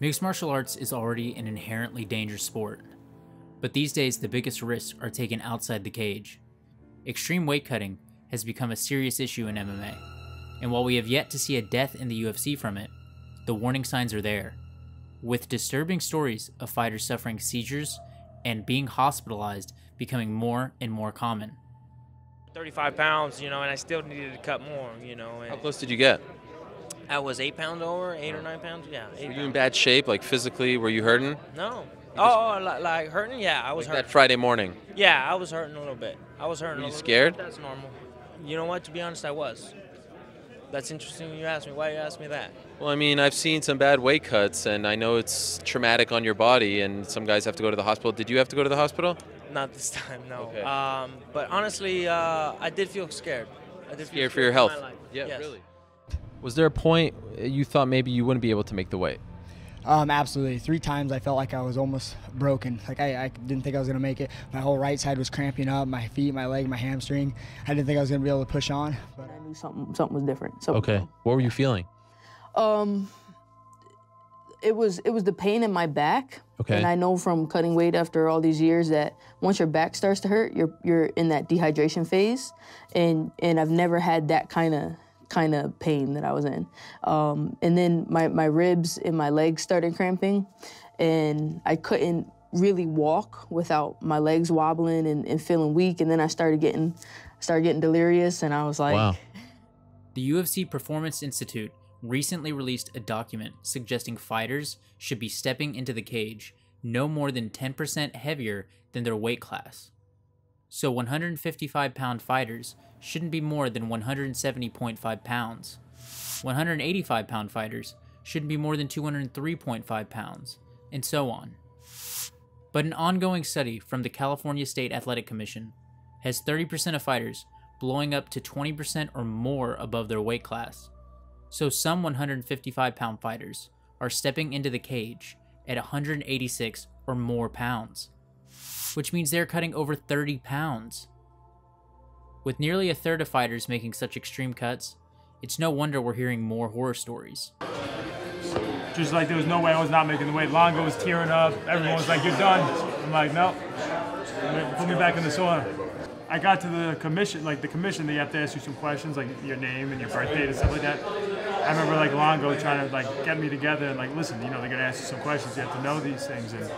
Mixed martial arts is already an inherently dangerous sport, but these days the biggest risks are taken outside the cage. Extreme weight cutting has become a serious issue in MMA, and while we have yet to see a death in the UFC from it, the warning signs are there, with disturbing stories of fighters suffering seizures and being hospitalized becoming more and more common. 35 pounds, and I still needed to cut more, How close did you get? I was 8 pounds over, 8 or 9 pounds, yeah. Were you in bad shape, like physically? Were you hurting? No. Oh, like hurting? Yeah, I was hurting. That Friday morning? Yeah, I was hurting a little bit. I was hurting a little bit. Were you scared? That's normal. You know what? To be honest, I was. That's interesting you asked me. Why you asked me that? Well, I mean, I've seen some bad weight cuts, and I know it's traumatic on your body, and some guys have to go to the hospital. Did you have to go to the hospital? Not this time, no. Okay. But honestly, I did feel scared. I did feel scared for your health? Yeah, yes. Really? Was there a point you thought maybe you wouldn't be able to make the weight? Absolutely. 3 times I felt like I was almost broken. Like I didn't think I was going to make it. My whole right side was cramping up, my feet, my leg, my hamstring. I didn't think I was going to be able to push on. But I knew something was different. Okay. What were you feeling? It was the pain in my back. Okay. And I know from cutting weight after all these years that once your back starts to hurt, you're in that dehydration phase, and I've never had that kind of pain that I was in. And then my ribs and my legs started cramping, and I couldn't really walk without my legs wobbling and feeling weak. And then I started getting delirious, and I was like, wow. The UFC Performance Institute recently released a document suggesting fighters should be stepping into the cage no more than 10% heavier than their weight class. So 155-pound fighters shouldn't be more than 170.5 pounds. 185-pound fighters shouldn't be more than 203.5 pounds, and so on. But an ongoing study from the California State Athletic Commission has 30% of fighters blowing up to 20% or more above their weight class. So some 155-pound fighters are stepping into the cage at 186 or more pounds, which means they're cutting over 30 pounds. With nearly a third of fighters making such extreme cuts, it's no wonder we're hearing more horror stories. Just like there was no way I was not making the weight. Longo was tearing up. Everyone was like, "You're done." I'm like, "No, put me back in the sauna." I got to the commission, they have to ask you some questions, like your name and your birth date and stuff like that. I remember like Longo trying to get me together and listen, they're gonna ask you some questions. You have to know these things. And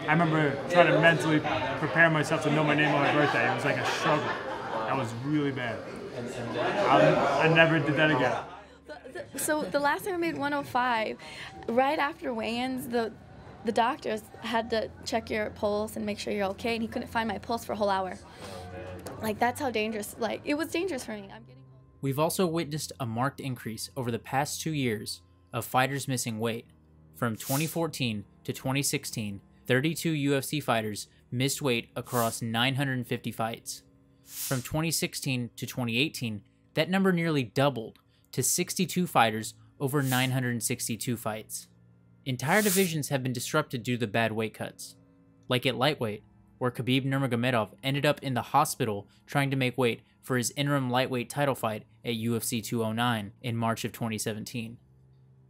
I remember trying to mentally prepare myself to know my name on my birthday. It was like a struggle. That was really bad. I never did that again. So the last time I made 105, right after weigh-ins, the doctors had to check your pulse and make sure you're okay, and he couldn't find my pulse for a whole hour. That's how dangerous, it was dangerous for me. We've also witnessed a marked increase over the past 2 years of fighters missing weight. From 2014 to 2016, 32 UFC fighters missed weight across 950 fights. From 2016 to 2018, that number nearly doubled to 62 fighters over 962 fights. Entire divisions have been disrupted due to the bad weight cuts, like at lightweight, where Khabib Nurmagomedov ended up in the hospital trying to make weight for his interim lightweight title fight at UFC 209 in March of 2017.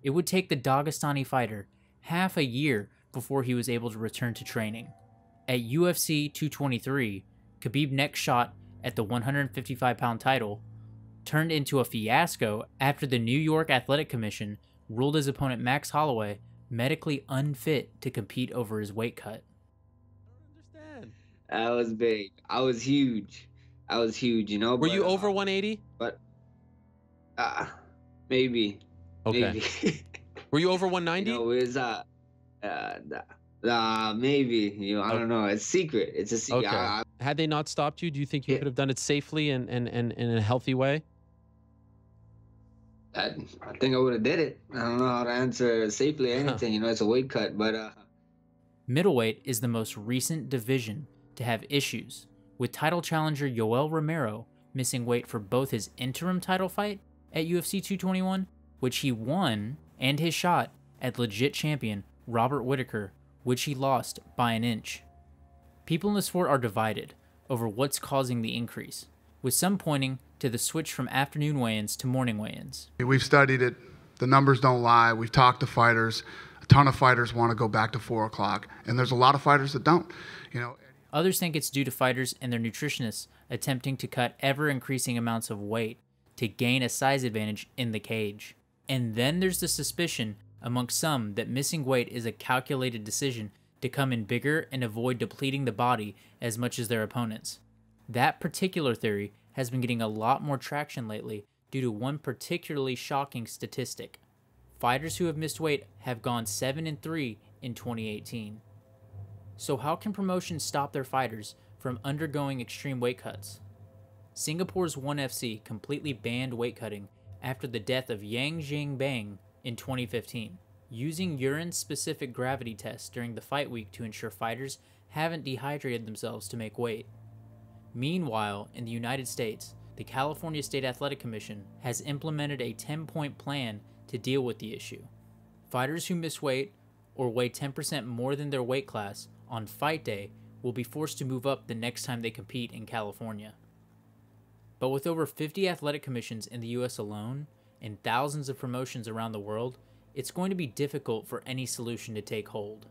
It would take the Dagestani fighter half a year before he was able to return to training. At UFC 223, Khabib's next shot at the 155-pound title turned into a fiasco after the New York Athletic Commission ruled his opponent Max Holloway medically unfit to compete over his weight cut. That was big. I was huge. Were you over 180? But, maybe. Okay. Maybe. Were you over 190? Maybe. I don't know. It's secret. It's a secret. Okay. Had they not stopped you, do you think you could have done it safely and in a healthy way? I think I would have did it. I don't know how to answer safely anything. It's a weight cut, but... Middleweight is the most recent division to have issues, with title challenger Yoel Romero missing weight for both his interim title fight at UFC 221, which he won, and his shot at legit champion Robert Whittaker, which he lost by an inch. People in the sport are divided over what's causing the increase, with some pointing to the switch from afternoon weigh-ins to morning weigh-ins. We've studied it. The numbers don't lie. We've talked to fighters. ton of fighters want to go back to 4 o'clock, and there's a lot of fighters that don't. You know, Others think it's due to fighters and their nutritionists attempting to cut ever-increasing amounts of weight to gain a size advantage in the cage. And then there's the suspicion amongst some that missing weight is a calculated decision to come in bigger and avoid depleting the body as much as their opponents. That particular theory has been getting a lot more traction lately due to one particularly shocking statistic. Fighters who have missed weight have gone 7-3 in 2018. So how can promotions stop their fighters from undergoing extreme weight cuts? Singapore's ONE FC completely banned weight cutting after the death of Yang Jingbang in 2015, using urine-specific gravity tests during the fight week to ensure fighters haven't dehydrated themselves to make weight. Meanwhile, in the United States, the California State Athletic Commission has implemented a 10-point plan to deal with the issue. Fighters who miss weight or weigh 10% more than their weight class on fight day will be forced to move up the next time they compete in California. But with over 50 athletic commissions in the US alone and thousands of promotions around the world, it's going to be difficult for any solution to take hold.